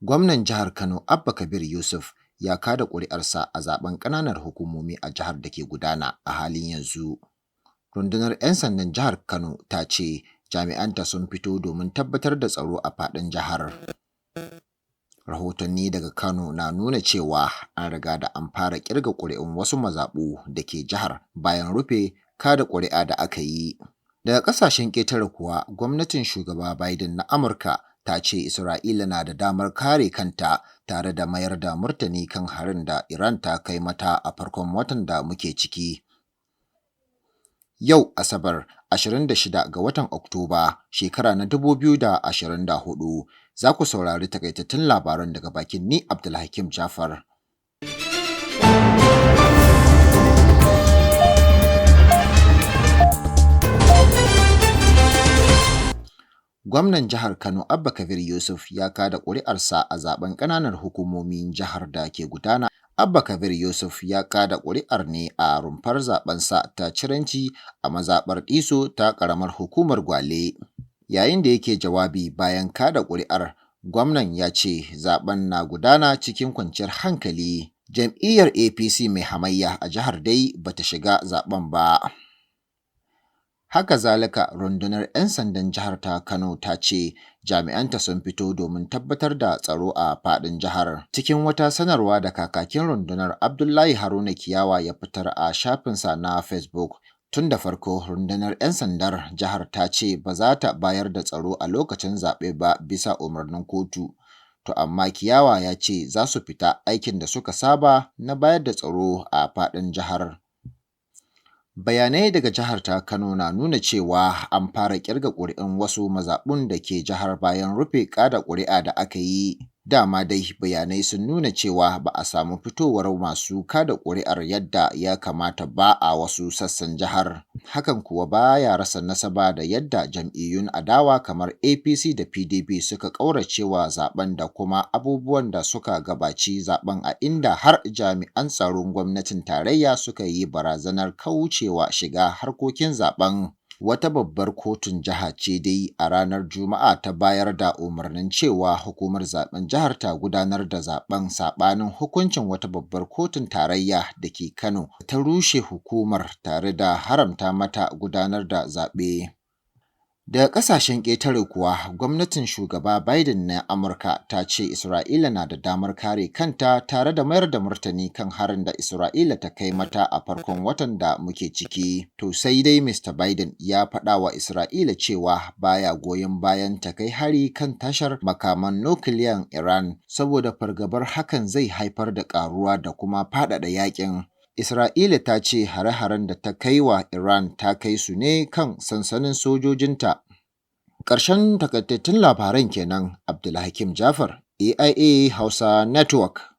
Gwamnan jihar Kano Abba Kabir Yusuf ya kada ƙuri'arsa a zaben ƙananan hukumomi a jihar da ke gudana a halin yanzu. Rundunar 'yan sandan jihar Kano ta ce jami'anta sun fito domin tabbatar da tsaro a faɗin jihar. Rahotanni daga Kano na nuna cewa an riga da an fara ƙirga ƙuri'un wasu mazaɓu da ke jihar bayan rufe kada ƙuri'a da aka yi. Daga ƙasashen ƙetare kuwa, gwamnatin shugaba Biden na Amurka ta ce Isra'ila na da damar kare kanta tare da mayar da martani kan harin da Iran ta kai mata a farkon watan da muke ciki. Yau Asabar 26 ga watan Oktoba shekara na 2024 za ku saurari takaitattun labaran daga bakin ni Abdulhakim Jafar. Gwamnan jihar Kano Abba Kabir Yusuf ya kada ƙuri'arsa a zaben ƙananan hukumomin jihar da ke gudana. Abba Kabir Yusuf ya kada ƙuri'ar ne a rumfar zabensa ta Ciranci a mazaɓar Ɗiso ta ƙaramar hukumar Gwale. Yayin da yake jawabi bayan kada ƙuri'ar, gwamnan ya ce zaben na gudana cikin kwanciyar hankali. Jam'iyyar APC mai hamayya a jihar dai bata shiga zaben ba. Haka zalika, rundunar 'yan sandan jihar ta Kano ta ce jami'anta sun fito domin tabbatar da tsaro a faɗin jihar. Cikin wata sanarwa da kakakin rundunar Abdullahi Haruna Kiyawa ya fitar a shafinsa na Facebook, tun da farko rundunar 'yan sandar jihar ta ce ba za ta bayar da tsaro a lokacin zaɓe ba bisa umarnin kotu. To amma Kiyawa ya ce za su fita aikin da suka saba na bayar da tsaro a faɗin jihar. Bayanai daga jihar ta Kano na nuna cewa an fara ƙirga ƙuri'un wasu mazaɓun da ke jihar bayan rufe kada ƙuri'a da aka yi. Dama dai bayanai sun nuna cewa ba a samu fitowar masu kada ƙuri'ar yadda ya kamata ba a wasu sassan jihar. Hakan kuwa baya rasa nasaba da yadda jam'iyyun adawa kamar APC da PDP suka ƙauracewa zaben da kuma abubuwan da suka gabaci zaben, a inda har jami'an tsaron gwamnatin tarayya suka yi barazanar kaucewa shiga harkokin zaben. Wata babbar kotun jiha ce dai a ranar Juma'a ta bayar da umarnin cewa hukumar zaben jihar ta gudanar da zaben saɓanin hukuncin wata babbar kotun tarayya da ke Kano ta rushe hukumar tare da haramta mata gudanar da zaɓe. Daga ƙasashen ƙetare kuwa, gwamnatin shugaba Biden na Amurka ta ce Isra'ila na da damar kare kanta tare da mayar da martani kan harin da Isra'ila ta kai mata a farkon watan da muke ciki. To sai dai Mr. Biden ya faɗa wa Isra'ila cewa baya goyon bayan ta kai hari kan tashar makaman nukiliyan Iran saboda fargabar hakan zai haifar da ƙaruwa da kuma faɗaɗa yaƙin. Isra'ila ta ce hare-haren da ta kai wa Iran ta kai su ne kan sansanin sojojinta. Ƙarshen takaitattun labaran kenan. Abdulhakim Jafar, AIA Hausa Network.